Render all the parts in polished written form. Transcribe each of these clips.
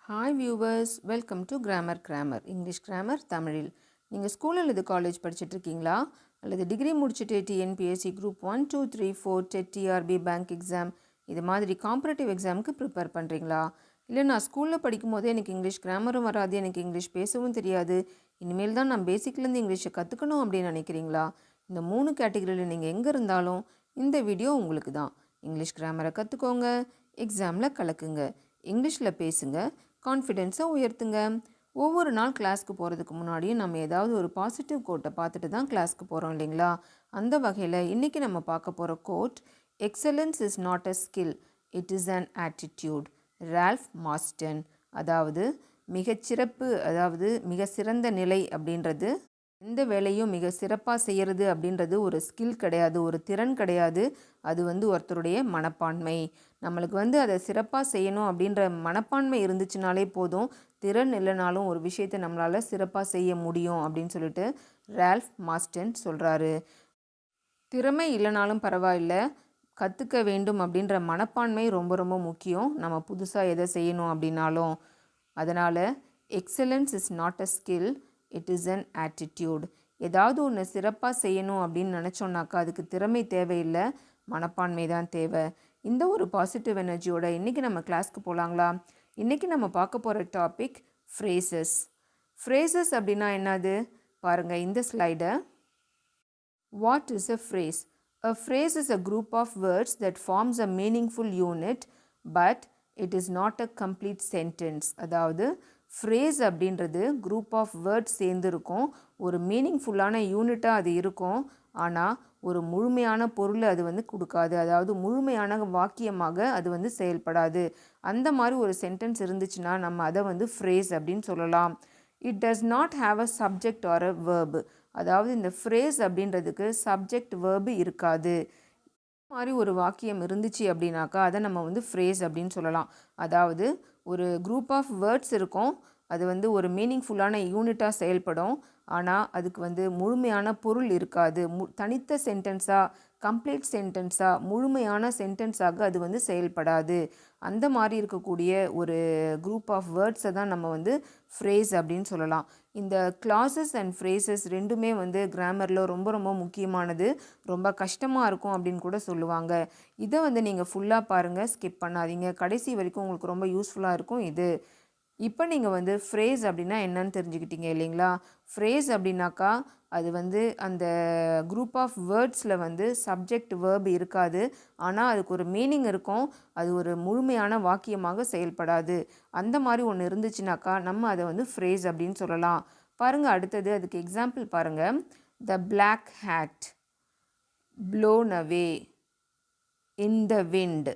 Hi viewers, welcome to grammar English grammar தமிழில். நீங்கள் school அல்லது காலேஜ் படிச்சுட்டு இருக்கீங்களா? அல்லது டிகிரி முடிச்சுட்டு TNPSC group 1, 2, 3, 4, TET, TRB, bank exam இது மாதிரி காம்பரேட்டிவ் எக்ஸாமுக்கு ப்ரிப்பேர் பண்ணுறீங்களா? இல்லை நான் ஸ்கூலில் படிக்கும் போதே எனக்கு இங்கிலீஷ் கிராமரும் வராது, எனக்கு இங்கிலீஷ் பேசவும் தெரியாது, இனிமேல் தான் நான் பேசிக்லேருந்து இங்கிலீஷை கற்றுக்கணும் அப்படின்னு நினைக்கிறீங்களா? இந்த 3 கேட்டகரியில் நீங்கள் எங்கே இருந்தாலும் இந்த வீடியோ உங்களுக்கு தான். இங்கிலீஷ் கிராமரை கற்றுக்கோங்க, எக்ஸாமில் கலக்குங்க, இங்கிலீஷில் பேசுங்க, கான்ஃபிடென்ஸை உயர்த்துங்க. ஒவ்வொரு நாள் கிளாஸ்க்கு போகிறதுக்கு முன்னாடியும் நம்ம ஏதாவது ஒரு பாசிட்டிவ் கோட்டை பார்த்துட்டு தான் கிளாஸ்க்கு போகிறோம் இல்லைங்களா? அந்த வகையில் இன்றைக்கி நம்ம பார்க்க போகிற quote, excellence is not a skill, it is an attitude. Ralph Marston. அதாவது மிகச்சிறப்பு, அதாவது மிக சிறந்த நிலை அப்படின்றது, எந்த வேலையும் மிக சிறப்பாக செய்கிறது அப்படின்றது ஒரு ஸ்கில் கிடையாது, ஒரு திறன் கிடையாது. அது ஒருத்தருடைய மனப்பான்மை. நம்மளுக்கு அதை சிறப்பாக செய்யணும் அப்படின்ற மனப்பான்மை இருந்துச்சுனாலே போதும், திறன் இல்லைனாலும் ஒரு விஷயத்தை நம்மளால் சிறப்பாக செய்ய முடியும் அப்படின்னு சொல்லிட்டு ரால்ஃப் மாஸ்டன் சொல்கிறாரு. திறமை இல்லைனாலும் பரவாயில்லை, கற்றுக்க வேண்டும் அப்படின்ற மனப்பான்மை ரொம்ப ரொம்ப முக்கியம், நம்ம புதுசாக எதை செய்யணும் அப்படின்னாலும். அதனால் excellence is not a skill, it is an attitude. ஏதாவது ஒன்று சிறப்பாக செய்யணும் அப்படின்னு நினச்சோன்னாக்கா அதுக்கு திறமை தேவையில்லை, மனப்பான்மை தான் தேவை. இந்த ஒரு பாசிட்டிவ் எனர்ஜியோட இன்றைக்கி நம்ம கிளாஸ்க்கு போகலாங்களா? இன்றைக்கி நம்ம பார்க்க போகிற டாபிக் ஃப்ரேசஸ். ஃப்ரேசஸ் அப்படின்னா என்னது பாருங்கள் இந்த ஸ்லைடை. What is a phrase? A phrase is a group of words that forms a meaningful unit, but it is not a complete sentence. அதாவது ஃப்ரேஸ் அப்படின்றது குரூப் ஆஃப் வேர்ட்ஸ் சேர்ந்து இருக்கும், ஒரு மீனிங்ஃபுல்லான யூனிட்டாக அது இருக்கும், ஆனால் ஒரு முழுமையான பொருளை அது கொடுக்காது, அதாவது முழுமையான வாக்கியமாக அது செயல்படாது. அந்த மாதிரி ஒரு சென்டென்ஸ் இருந்துச்சுன்னா நம்ம அதை ஃப்ரேஸ் அப்படின்னு சொல்லலாம். It does not have a subject or a verb. அதாவது இந்த ஃப்ரேஸ் அப்படின்றதுக்கு சப்ஜெக்ட் வேர்பு இருக்காது. இந்த மாதிரி ஒரு வாக்கியம் இருந்துச்சு அப்படின்னாக்கா அதை நம்ம ஃப்ரேஸ் அப்படின்னு சொல்லலாம். அதாவது ஒரு குரூப் ஆஃப் வேர்ட்ஸ் இருக்கும், அது ஒரு மீனிங்ஃபுல்லான யூனிட்டாக செயல்படும், ஆனால் அதுக்கு முழுமையான பொருள் இருக்காது. தனித்த சென்டென்ஸாக, கம்ப்ளீட் சென்டென்ஸாக, முழுமையான சென்டென்ஸாக அது செயல்படாது. அந்த மாதிரி இருக்கக்கூடிய ஒரு குரூப் ஆஃப் வேர்ட்ஸை தான் நம்ம ஃப்ரேஸ் அப்படின்னு சொல்லலாம். இந்த கிளாஸஸ் அண்ட் ஃப்ரேசஸ் ரெண்டுமே கிராமரில் ரொம்ப ரொம்ப முக்கியமானது, ரொம்ப கஷ்டமாக இருக்கும் அப்படின்னு கூட சொல்லுவாங்க. இதை நீங்கள் ஃபுல்லாக பாருங்கள், ஸ்கிப் பண்ணாதீங்க, கடைசி வரைக்கும் உங்களுக்கு ரொம்ப யூஸ்ஃபுல்லாக இருக்கும் இது. இப்போ நீங்கள் ஃப்ரேஸ் அப்படின்னா என்னன்னு தெரிஞ்சுக்கிட்டீங்க இல்லைங்களா? ஃப்ரேஸ் அப்படின்னாக்கா அது அந்த குரூப் ஆஃப் வேர்ட்ஸில் சப்ஜெக்ட் வேர்பு இருக்காது, ஆனால் அதுக்கு ஒரு மீனிங் இருக்கும், அது ஒரு முழுமையான வாக்கியமாக செயல்படாது. அந்த மாதிரி ஒன்று இருந்துச்சுனாக்கா நம்ம அதை ஃப்ரேஸ் அப்படின்னு சொல்லலாம். பாருங்கள் அடுத்தது, அதுக்கு எக்ஸாம்பிள் பாருங்கள். The black hat, blown away, in the wind.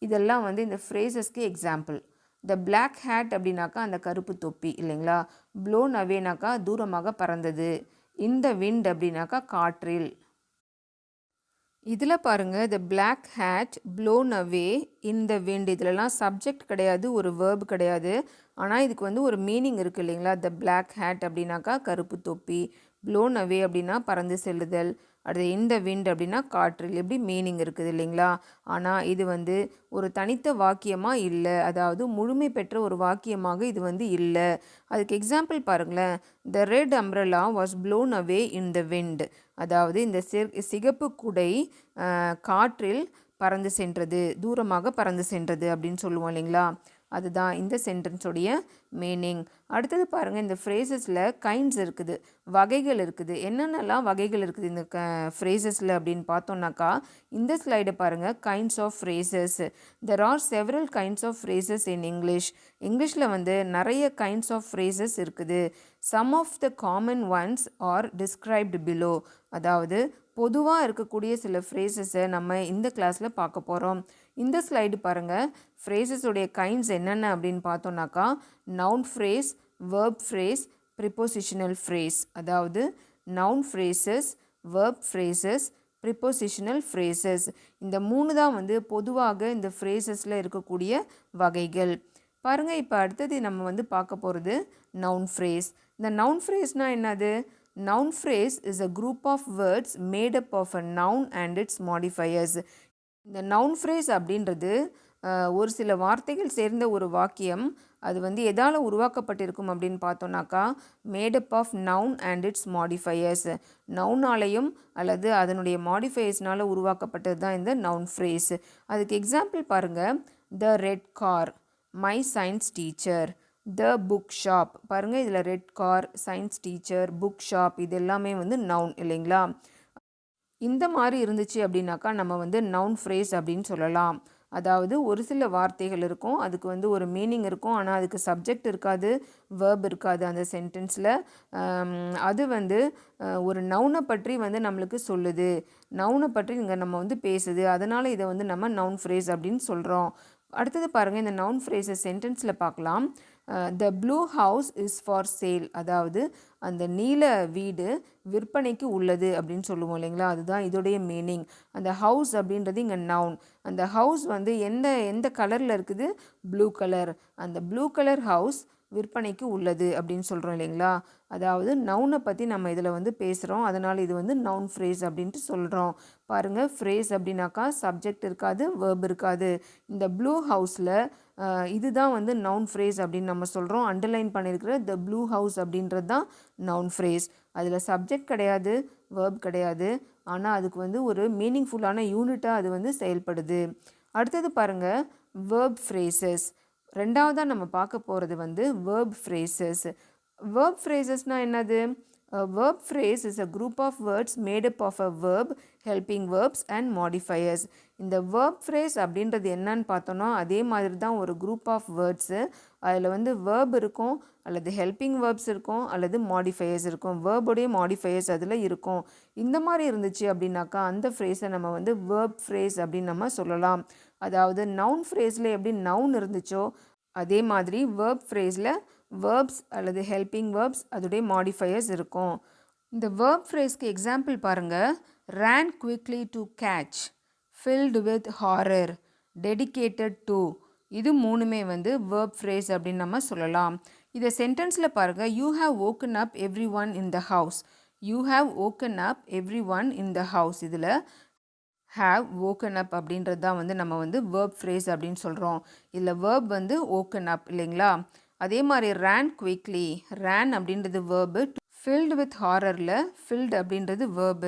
இதெல்லாம் இந்த ஃப்ரேசஸ்க்கு எக்ஸாம்பிள். த பிளாக் ஹேட் அப்படின்னாக்கா அந்த கருப்பு தொப்பி இல்லைங்களா? ப்ளோன் அவேனாக்கா தூரமாக பறந்தது. இந்த விண்ட் அப்படின்னாக்கா காற்றில். இதில் பாருங்கள், the black hat, blown away, in the wind, இதிலலாம் சப்ஜெக்ட் கிடையாது, ஒரு வேர்ப் கிடையாது, ஆனால் இதுக்கு ஒரு மீனிங் இருக்குது இல்லைங்களா? த பிளாக் ஹேட் அப்படின்னாக்கா கருப்பு தொப்பி, ப்ளோன் அவே அப்படின்னா பறந்து செல்லுதல், அடுத்து இந்த விண்ட் அப்படின்னா காற்றில், எப்படி மீனிங் இருக்குது இல்லைங்களா? ஆனால் இது ஒரு தனித்த வாக்கியமாக இல்லை, அதாவது முழுமை பெற்ற ஒரு வாக்கியமாக இது இல்லை. அதுக்கு எக்ஸாம்பிள் பாருங்களேன். The red umbrella was blown away in the wind. அதாவது இந்த சிகப்பு குடை காற்றில் பறந்து சென்றது, தூரமாக பறந்து சென்றது அப்படின்னு சொல்லுவோம் இல்லைங்களா? அதுதான் இந்த சென்டென்ஸோடைய மீனிங். அடுத்தது பாருங்கள், இந்த ஃப்ரேசஸில் கைண்ட்ஸ் இருக்குது, வகைகள் இருக்குது. என்னென்னலாம் வகைகள் இருக்குது இந்த ஃப்ரேசஸில் அப்படின்னு பார்த்தோன்னாக்கா, இந்த ஸ்லைடை பாருங்கள். Kinds of phrases. There are several kinds of phrases in English. இங்கிலீஷில் நிறைய கைண்ட்ஸ் ஆஃப் ஃப்ரேசஸ் இருக்குது. Some of the common ones are described below. அதாவது பொதுவாக இருக்கக்கூடிய சில ஃப்ரேசஸை நம்ம இந்த கிளாஸில் பார்க்க போகிறோம். இந்த ஸ்லைடு பாருங்கள். ஃப்ரேசஸுடைய கைண்ட்ஸ் என்னென்ன அப்படின்னு பார்த்தோன்னாக்கா, noun phrase, verb phrase, prepositional phrase. அதாவது noun phrases, verb phrases, prepositional phrases. இந்த 3 தான் பொதுவாக இந்த ஃப்ரேசஸில் இருக்கக்கூடிய வகைகள். பாருங்கள், இப்போ அடுத்தது நம்ம பார்க்க போகிறது நவுன் ஃப்ரேஸ். இந்த நவுன் ஃப்ரேஸ்னால் என்னது? Noun phrase is a group of words made up of a noun and its modifiers. இந்த நவுன் ஃப்ரேஸ் அப்படின்றது ஒரு சில வார்த்தைகள் சேர்ந்த ஒரு வாக்கியம் அது வந்து எதால் உருவாக்கப்பட்டிருக்கும் அப்படின்னு பார்த்தோன்னாக்கா made up of noun and its modifiers. நவுனாலையும் அல்லது அதனுடைய மாடிஃபையர்ஸ்னால உருவாக்கப்பட்டது தான் இந்த நவுன் ஃப்ரேஸ். அதுக்கு எக்ஸாம்பிள் பாருங்கள், the red car, my science teacher, the book shop. பாருங்கள், இதில் red car, science teacher, book shop இது எல்லாமே வந்து நவுன் இல்லைங்களா? இந்த மாதிரி இருந்துச்சு அப்படின்னாக்கா நம்ம வந்து நவுன் ஃப்ரேஸ் அப்படின்னு சொல்லலாம். அதாவது ஒரு சில வார்த்தைகள் இருக்கும், அதுக்கு வந்து ஒரு மீனிங் இருக்கும், ஆனால் அதுக்கு சப்ஜெக்ட் இருக்காது, வேர்ப் இருக்காது அந்த சென்டென்ஸில். அது வந்து ஒரு நவுனை பற்றி வந்து நம்மளுக்கு சொல்லுது, நவுனை பற்றி இங்கே நம்ம வந்து பேசுது, அதனால் இதை வந்து நம்ம நவுன் ஃப்ரேஸ் அப்படின்னு சொல்கிறோம். அடுத்தது பாருங்கள், இந்த நவுன் ஃப்ரேஸை சென்டென்ஸில் பார்க்கலாம். The blue house is for sale, அதாவது அந்த நீல வீடு விற்பனைக்கு உள்ளது அப்படின்னு சொல்லுவோம் இல்லைங்களா, அதுதான் இதோடைய மீனிங். அந்த ஹவுஸ் அப்படின்றது இங்கே நவுன். அந்த ஹவுஸ் வந்து எந்த கலரில் இருக்குது, ப்ளூ கலர். அந்த ப்ளூ கலர் ஹவுஸ் விற்பனைக்கு உள்ளது அப்படின்னு சொல்கிறோம் இல்லைங்களா. அதாவது நவுனை பற்றி நம்ம இதில் வந்து பேசுகிறோம், அதனால் இது வந்து நவுன் ஃப்ரேஸ் அப்படின்ட்டு சொல்கிறோம். பாருங்கள், ஃப்ரேஸ் அப்படின்னாக்கா சப்ஜெக்ட் இருக்காது, வேர்ப் இருக்காது. இந்த ப்ளூ ஹவுஸில் இதுதான் வந்து நவுன் ஃப்ரேஸ் அப்படின்னு நம்ம சொல்கிறோம். அண்டர்லைன் பண்ணியிருக்கிற த ப்ளூ ஹவுஸ் அப்படின்றது தான் நவுன் ஃப்ரேஸ். அதில் சப்ஜெக்ட் கிடையாது, வேர்ப் கிடையாது, ஆனால் அதுக்கு வந்து ஒரு மீனிங்ஃபுல்லான யூனிட்டாக அது வந்து செயல்படுது. அடுத்தது பாருங்கள், வேர்ப் ஃப்ரேசஸ். ரெண்டாவதாக நம்ம பார்க்க போகிறது வந்து வேர்ப் ஃப்ரேசஸ். வேர்ப் ஃப்ரேசஸ்னால் என்னது? A verb phrase is a group of words made up of a verb, helping verbs and modifiers. இந்த verb phrase அப்படின்றது என்னன்னு பார்த்தோன்னா அதே மாதிரி தான் ஒரு group of words. அதில் வந்து verb இருக்கும், அல்லது helping verbs இருக்கும், அல்லது modifiers இருக்கும். verb உடைய modifiers அதில் இருக்கும். இந்த மாதிரி இருந்துச்சு அப்படின்னாக்கா அந்த ஃப்ரேஸை நம்ம வந்து verb phrase அப்படின்னு நம்ம சொல்லலாம். அதாவது நவுன் ஃப்ரேஸில் எப்படி நவுன் இருந்துச்சோ அதே மாதிரி verb phrase-ல verbs அல்லது helping verbs அதோடைய modifiers இருக்கும். இந்த verb phrase-க்கு எக்ஸாம்பிள் பாருங்கள். ran quickly to catch, filled with horror, dedicated to. இது மூணுமே வந்து verb phrase அப்படின்னு நம்ம சொல்லலாம். இதை சென்டென்ஸில் பாருங்கள். you have woken up everyone in the house. you have woken up everyone in the house. இதில் have woken up அப்படின்றது தான் வந்து நம்ம வந்து verb phrase அப்படின்னு சொல்கிறோம். இதில் verb வந்து woken up இல்லைங்களா. அதே மாதிரி ran quickly, ran அப்படின்றது verb, filled with horrorல filled அப்படின்றது verb.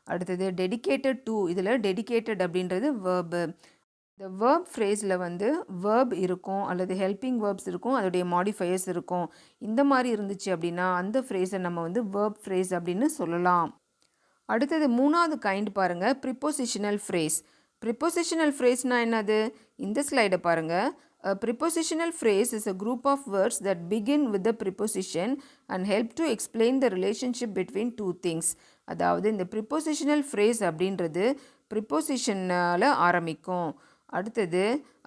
அடுத்தது dedicated to, இதில் dedicated அப்படின்றது verb. இந்த verb phraseல வந்து verb இருக்கும், அல்லது helping verbs இருக்கும், அதோடைய modifiers இருக்கும். இந்த மாதிரி இருந்துச்சு அப்படின்னா அந்த ஃப்ரேஸை நம்ம வந்து verb phrase அப்படின்னு சொல்லலாம். அடுத்தது மூணாவது கைண்ட் பாருங்கள், ப்ரிப்போசிஷனல் ஃப்ரேஸ். ப்ரிப்போசிஷனல் ஃப்ரேஸ்னால் என்னது? இந்த ஸ்லைடை பாருங்கள். A prepositional phrase is a group of words that begin with the preposition and help to explain the relationship between two things. அதாவது இந்த prepositional phrase அப்படின்றது ப்ரிப்போசிஷனால் ஆரம்பிக்கும். அடுத்தது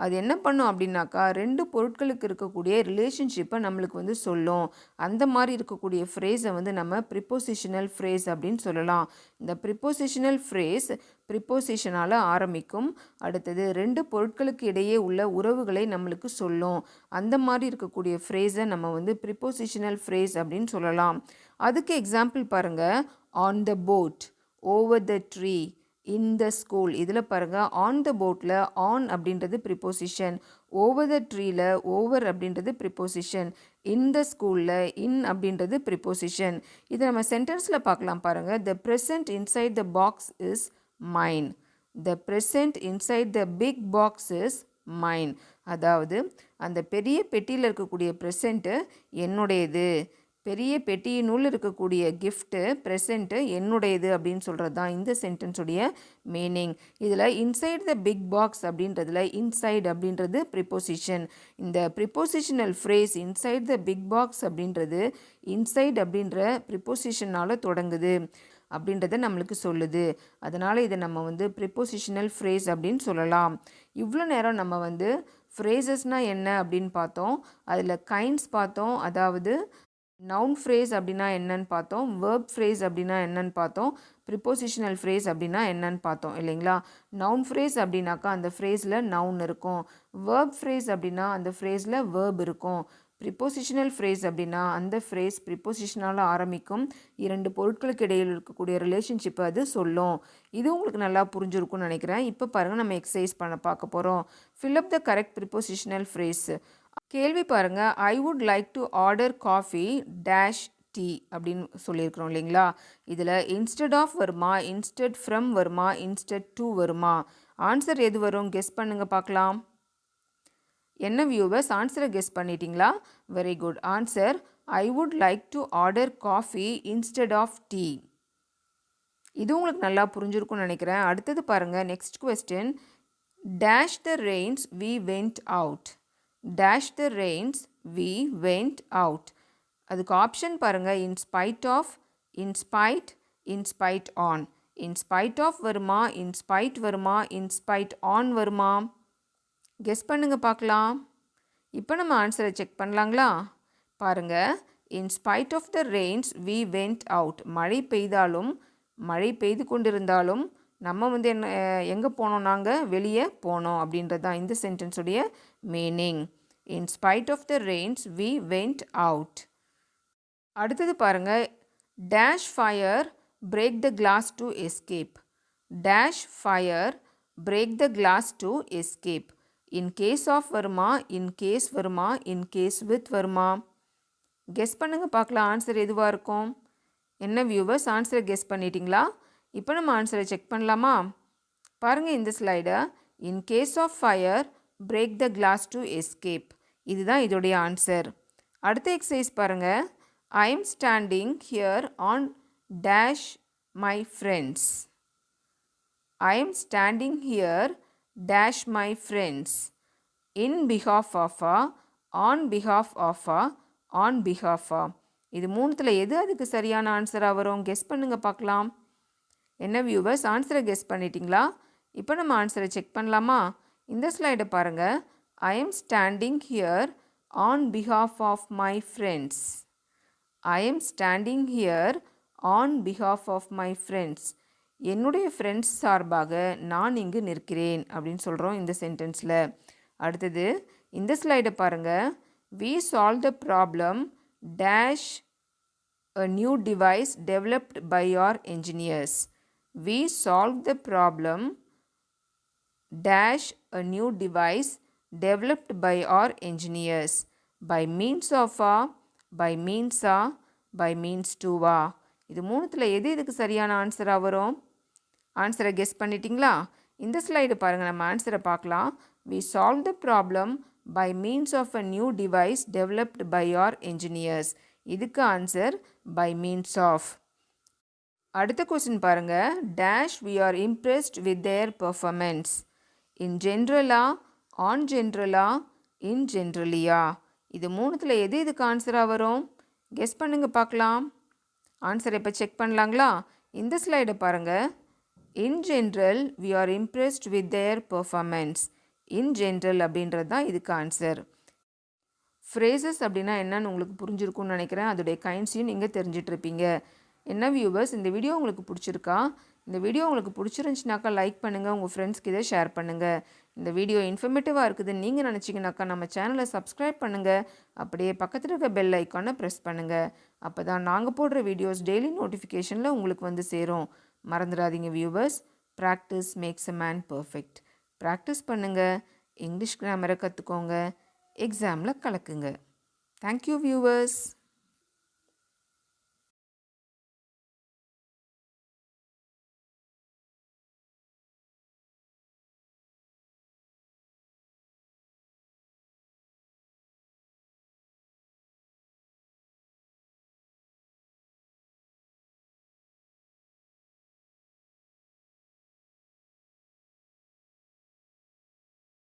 அது என்ன பண்ணும் அப்படின்னாக்கா ரெண்டு பொருட்களுக்கு இருக்கக்கூடிய ரிலேஷன்ஷிப்பை நம்மளுக்கு வந்து சொல்லும். அந்த மாதிரி இருக்கக்கூடிய ஃப்ரேஸை வந்து நம்ம ப்ரிப்போசிஷனல் ஃப்ரேஸ் அப்படின்னு சொல்லலாம். இந்த ப்ரிப்போசிஷனல் ஃப்ரேஸ் ப்ரிப்போசிஷனால் ஆரம்பிக்கும். அடுத்தது ரெண்டு பொருட்களுக்கு இடையே உள்ள உறவுகளை நம்மளுக்கு சொல்லும். அந்த மாதிரி இருக்கக்கூடிய ஃப்ரேஸை நம்ம வந்து ப்ரிப்போசிஷனல் ஃப்ரேஸ் அப்படின்னு சொல்லலாம். அதுக்கு எக்ஸாம்பிள் பாருங்கள். On the boat, over the tree, in the school. இதில் பாருங்கள், ஆன் த போட்டில் ஆன் அப்படின்றது ப்ரிப்போசிஷன், ஓவர் த ட்ரீல ஓவர் அப்படின்றது ப்ரிப்போசிஷன், இன் த ஸ்கூலில் இன் அப்படின்றது ப்ரிப்போசிஷன். இதை நம்ம சென்டென்ஸில் பார்க்கலாம் பாருங்கள். The present inside the box is mine, the present inside the big box is mine. அதாவது அந்த பெரிய பெட்டியில் இருக்கக்கூடிய ப்ரெசண்ட்டு என்னுடையது, பெரிய பெட்டியினுள் இருக்கக்கூடிய கிஃப்ட்டு ப்ரெசண்ட்டு என்னுடையது அப்படின்னு சொல்கிறது தான் இந்த சென்டென்ஸுடைய மீனிங். இதில் இன்சைட் த பிக் பாக்ஸ் அப்படின்றதுல இன்சைட் அப்படின்றது ப்ரிப்போசிஷன். இந்த prepositional phrase inside the big box அப்படின்றது இன்சைட் அப்படின்ற ப்ரிப்போசிஷனால் தொடங்குது அப்படின்றத நம்மளுக்கு சொல்லுது. அதனால் இதை நம்ம வந்து ப்ரிப்போசிஷனல் ஃப்ரேஸ் அப்படின்னு சொல்லலாம். இவ்வளோ நேரம் நம்ம வந்து ஃப்ரேசஸ்னால் என்ன அப்படின்னு பார்த்தோம், அதில் கைண்ட்ஸ் பார்த்தோம். அதாவது நவுன் ஃப்ரேஸ் அப்படின்னா என்னன்னு பார்த்தோம், வேர்ப் ஃப்ரேஸ் அப்படின்னா என்னன்னு பார்த்தோம், ப்ரிப்போசிஷனல் ஃப்ரேஸ் அப்படின்னா என்னன்னு பார்த்தோம் இல்லைங்களா. நவுன் ஃப்ரேஸ் அப்படின்னாக்கா அந்த ஃப்ரேஸில் நவுன் இருக்கும். வேர்ப் ஃப்ரேஸ் அப்படின்னா அந்த ஃப்ரேஸில் வேர்ப் இருக்கும். ப்ரிப்போசிஷனல் ஃப்ரேஸ் அப்படின்னா அந்த ஃப்ரேஸ் ப்ரிப்போசிஷனால் ஆரம்பிக்கும், இரண்டு பொருட்களுக்கு இடையில் இருக்கக்கூடிய ரிலேஷன்ஷிப்பை அது சொல்லும். இது உங்களுக்கு நல்லா புரிஞ்சிருக்கும்னு நினைக்கிறேன். இப்போ பாருங்கள், நம்ம எக்ஸசைஸ் பார்க்க போகிறோம். Fill up the correct prepositional phrase. கேள்வி பாருங்க, ஐ would like to order coffee dash tea அப்படின்னு சொல்லியிருக்கிறோம் இல்லைங்களா. இதில் இன்ஸ்டெட் ஆஃப் வருமா, இன்ஸ்டெட் ஃப்ரம் வருமா, இன்ஸ்டெட் டு வருமா? ஆன்சர் எது வரும்? கெஸ் பண்ணுங்க பார்க்கலாம். என்ன வியூவர்ஸ், ஆன்சரை கெஸ் பண்ணிட்டீங்களா? Very good. Answer I would like to order coffee instead of tea. இது உங்களுக்கு நல்லா புரிஞ்சிருக்கும்னு நினைக்கிறேன். அடுத்தது பாருங்கள், next question. Dash the rains we went out. Dash the rains we went out. அதுக்கு ஆப்ஷன் பாருங்கள், in spite of, in spite, in spite on. In spite of வருமா, இன்ஸ்பைட் வருமா, இன்ஸ்பைட் ஆன் வருமா? கெஸ் பண்ணுங்கள் பார்க்கலாம். இப்போ நம்ம ஆன்சரை செக் பண்ணலாங்களா? பாருங்கள், in spite of the rains we went out. மழை பெய்தாலும், மழை பெய்து கொண்டிருந்தாலும் நம்ம வந்து எங்கே போனோம்? நாங்கள் வெளியே போனோம் அப்படின்றது தான் இந்த சென்டென்ஸுடைய meaning. In spite of the rains we went out. அடுத்தது பாருங்கள், dash fire break the glass to escape. Dash fire break the glass to escape. In case of வருமா, இன் கேஸ் வருமா, இன் கேஸ் வித் வருமா? கெஸ் பண்ணுங்கள் பார்க்கலாம், answer எதுவாக இருக்கும்? என்ன வியூவர்ஸ், ஆன்சரை கெஸ் பண்ணிட்டீங்களா? இப்போ நம்ம ஆன்சரை செக் பண்ணலாமா? பாருங்கள் இந்த ஸ்லைடை. In case of fire break the glass to escape. இதுதான் இதோடைய ஆன்சர். அடுத்த எக்ஸசைஸ் பாருங்கள். I am standing here on dash my friends. I am standing here dash my friends. In behalf of a, on behalf of a, on behalf of. இது மூணுத்தில் எது அதுக்கு சரியான ஆன்சராக வரும்? Guess பண்ணுங்கள் பார்க்கலாம். என்ன வியூவர்ஸ், ஆன்சரை கெஸ் பண்ணிட்டீங்களா? இப்போ நம்ம ஆன்சரை செக் பண்ணலாமா? இந்த ஸ்லைடை பாருங்கள். I am standing here on behalf of my friends. I am standing here on behalf of my friends. என்னுடைய ஃப்ரெண்ட்ஸ் சார்பாக நான் இங்கு நிற்கிறேன் அப்படின்னு சொல்கிறோம் இந்த சென்டென்ஸில். அடுத்தது இந்த ஸ்லைடை பாருங்கள். We solve the problem dash a new device developed by our engineers. We solve the problem dash a new device developed by our engineers. By means of ah, by மீன்ஸா, பை மீன்ஸ் டூவா? இது மூணுத்தில் எது இதுக்கு சரியான ஆன்சராக வரும்? ஆன்சரை guess பண்ணிட்டீங்களா? இந்த ஸ்லைடு பாருங்கள், நம்ம ஆன்சரை பார்க்கலாம். We solve the problem by means of a new device developed by our engineers. இதுக்கு ஆன்சர் பை மீன்ஸ் ஆஃப். அடுத்த கொஸ்டின் பாருங்கள். Dash we are impressed with their performance. In ஜென்ரலா, ஆன் ஜென்ரலா, இன் ஜென்ரலியா? இது மூணுத்தில் எது இதுக்கு ஆன்சராக வரும்? கெஸ் பண்ணுங்கள் பார்க்கலாம். ஆன்சரை இப்போ செக் பண்ணலாங்களா? இந்த ஸ்லைடை பாருங்கள். In general we are impressed with their performance. In general அப்படின்றது தான் இதுக்கு ஆன்சர். ஃப்ரேசஸ் அப்படின்னா என்னன்னு உங்களுக்கு புரிஞ்சிருக்கும்னு நினைக்கிறேன். அதோடைய கைண்ட்ஸையும் நீங்கள் தெரிஞ்சிட்ருப்பீங்க. என்ன வியூவர்ஸ், இந்த வீடியோ உங்களுக்கு பிடிச்சிருக்கா? இந்த வீடியோ உங்களுக்கு பிடிச்சிருந்துச்சினாக்கா லைக் பண்ணுங்கள், உங்கள் ஃப்ரெண்ட்ஸ்க்கு இதை ஷேர் பண்ணுங்கள். இந்த வீடியோ இன்ஃபர்மேட்டிவாக இருக்குதுன்னு நீங்கள் நினச்சிங்கனாக்கா நம்ம சேனலை சப்ஸ்கிரைப் பண்ணுங்கள். அப்படியே பக்கத்தில் இருக்க பெல் ஐக்கானை ப்ரெஸ் பண்ணுங்கள். அப்போ தான் நாங்கள் போடுற வீடியோஸ் டெய்லி நோட்டிஃபிகேஷனில் உங்களுக்கு வந்து சேரும். மறந்துடாதீங்க viewers, practice makes a man perfect. Practice பண்ணுங்கள், இங்கிலீஷ் கிராமரை கற்றுக்கோங்க, எக்ஸாமில் கலக்குங்க. Thank you viewers.